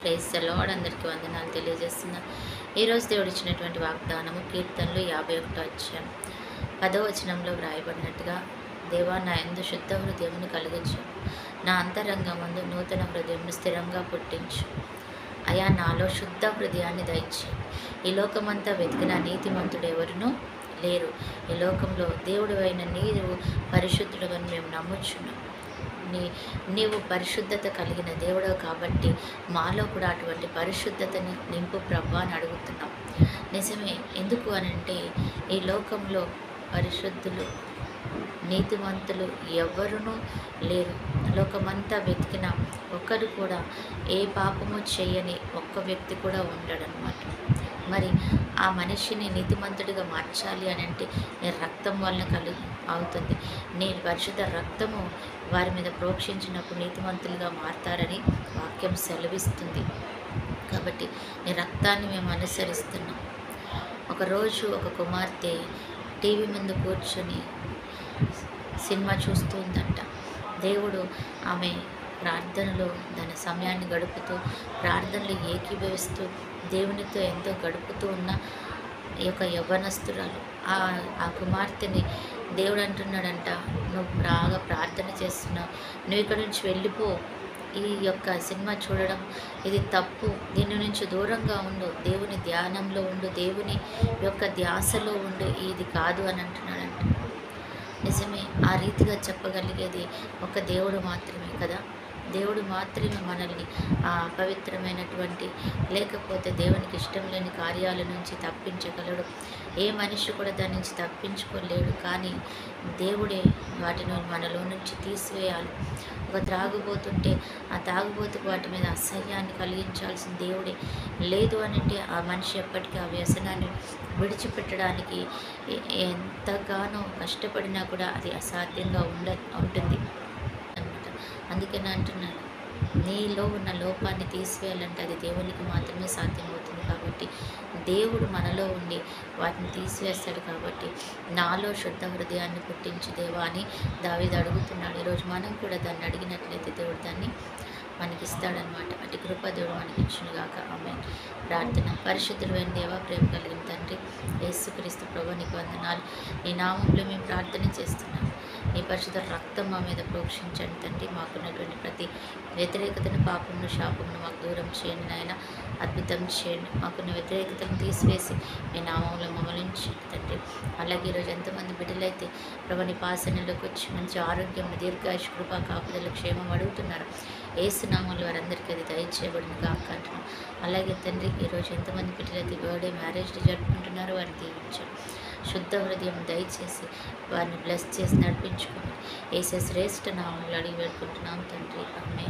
Praise the lord. అందరికీ వందనాలు తెలియజేస్తున్నా. ఈరోజు దేవుడు ఇచ్చినటువంటి వాగ్దానము కీర్తనలు 51 అధ్యాయం 10వ వచనంలో వ్రాయబడినట్టుగా, దేవా నా యందు శుద్ధ హృదయమును కలుగచ్చు, నా అంతరంగమందు నూతన హృదయమును స్థిరంగా పుట్టించు. అయా నాలో శుద్ధ హృదయాన్ని దయచే. ఈ లోకమంతా వెతికిన నీతిమంతుడు ఎవరునూ లేరు. ఈ లోకంలో దేవుడు అయిన నీవు పరిశుద్ధుడవని మేము నమ్ముచున్నాం. నీవు పరిశుద్ధత కలిగిన దేవుడవు కాబట్టి మాలో కూడా అటువంటి పరిశుద్ధతని నింపు ప్రభు అని అడుగుతున్నాం. నిజమే. ఎందుకు అనంటే ఈ లోకంలో పరిశుద్ధులు నీతిమంతులు ఎవ్వరునూ లేరు. లోకమంతా వెతికిన ఒక్కరు కూడా ఏ పాపము చేయని ఒక్క వ్యక్తి కూడా ఉండడనమాట. మరి ఆ మనిషిని నీతిమంతుడిగా మార్చాలి అని అంటే నీ రక్తం వలన అవుతుంది. నీ పరిశుద్ధ రక్తము వారి మీద ప్రోక్షించినప్పుడు నీతిమంతులుగా మారతారని వాక్యం సెలవిస్తుంది. కాబట్టి నీ రక్తాన్ని మేము అనుసరిస్తున్నాం. ఒకరోజు ఒక కుమార్తె టీవీ ముందు కూర్చొని సినిమా చూస్తుందంట. దేవుడు ఆమె ప్రార్థనలో తన సమయాన్ని గడుపుతూ, ప్రార్థనలు ఏకీభవిస్తూ, దేవునితో ఎంతో గడుపుతూ ఉన్న ఈ యొక్క యవ్వనస్తురాలు ఆ కుమార్తెని దేవుడు అంటున్నాడంట, నువ్వు బాగా ప్రార్థన చేస్తున్నావు, నువ్వు ఇక్కడ నుంచి వెళ్ళిపో, ఈ యొక్క సినిమా చూడడం ఇది తప్పు, దీని నుంచి దూరంగా ఉండు, దేవుని ధ్యానంలో ఉండు, దేవుని యొక్క ధ్యాసలో ఉండు, ఇది కాదు అని అంటున్నాడంట. నిజమే. ఆ రీతిగా చెప్పగలిగేది ఒక దేవుడు మాత్రమే కదా. దేవుడు మాత్రమే మనల్ని ఆ అపవిత్రమైనటువంటి లేకపోతే దేవునికి ఇష్టం లేని కార్యాల నుంచి తప్పించగలడు. ఏ మనిషి కూడా దాని నుంచి తప్పించుకోలేడు. కానీ దేవుడే వాటిని మనలో నుంచి తీసివేయాలి. ఒక త్రాగుబోతుంటే ఆ తాగుబోతుకు వాటి మీద అసహ్యాన్ని కలిగించాల్సిన దేవుడే. లేదు అనంటే ఆ మనిషి ఎప్పటికీ ఆ వ్యసనాన్ని విడిచిపెట్టడానికి ఎంతగానో కష్టపడినా కూడా అది అసాధ్యంగా ఉంటుంది అనమాట. అందుకని అంటున్నాను, నీలో ఉన్న లోపాన్ని తీసివేయాలంటే అది దేవునికి మాత్రమే సాధ్యమవుతుంది. కాబట్టి దేవుడు మనలో ఉండి వాటిని తీసివేస్తాడు. కాబట్టి నాలో శుద్ధ హృదయాన్ని పుట్టించు దేవా అని దావీదు అడుగుతున్నాడు. ఈరోజు మనం కూడా దాన్ని అడిగినట్లయితే దేవుడు దాన్ని మనకిస్తాడనమాట. అటు కృప దేవుడు మనకిచ్చునుగాక. ఆమె ప్రార్థన. పరిశుద్ధుడైన దేవా, ప్రేమ కలిగిన తండ్రి యేసుక్రీస్తు ప్రభువా, నీకు వందనాలు. నీ నామంలో మేము ప్రార్థన చేస్తున్నాం. నీ పరిశుద్ధ రక్తం మా మీద ప్రోక్షించండి తండ్రి. మాకున్నటువంటి ప్రతి వ్యతిరేకతను, పాపమును, శాపమును మాకు దూరం చేయండి నాయన. అద్భుతం చేయండి. మాకున్న వ్యతిరేకతను తీసివేసి మీ నామంలో మమ్మల్ని ఉంచండి తండ్రి. అలాగే ఈరోజు ఎంతమంది బిడ్డలైతే ప్రభు నీ పాసనలోకి వచ్చి మంచి ఆరోగ్యం, దీర్ఘాయుష్, కృప, కాపుదల, క్షేమం అడుగుతున్నారు. ఏసు నామంలో వారందరికీ అది దయచేయబడింది కాక అంటున్నాం. అలాగే తండ్రి ఈరోజు ఎంతమంది బిడ్డలైతే బర్త్డే, మ్యారేజ్ జరుపుకుంటున్నారో వారిని దీవించండి. శుద్ధ హృదయం దయచేసి వారిని బ్లెస్ చేసి నడిపించుకోండి. యేసు శ్రేష్ఠ నామంలో అడిగి వేడుకుంటున్నాం తండ్రి. ఆమేన్.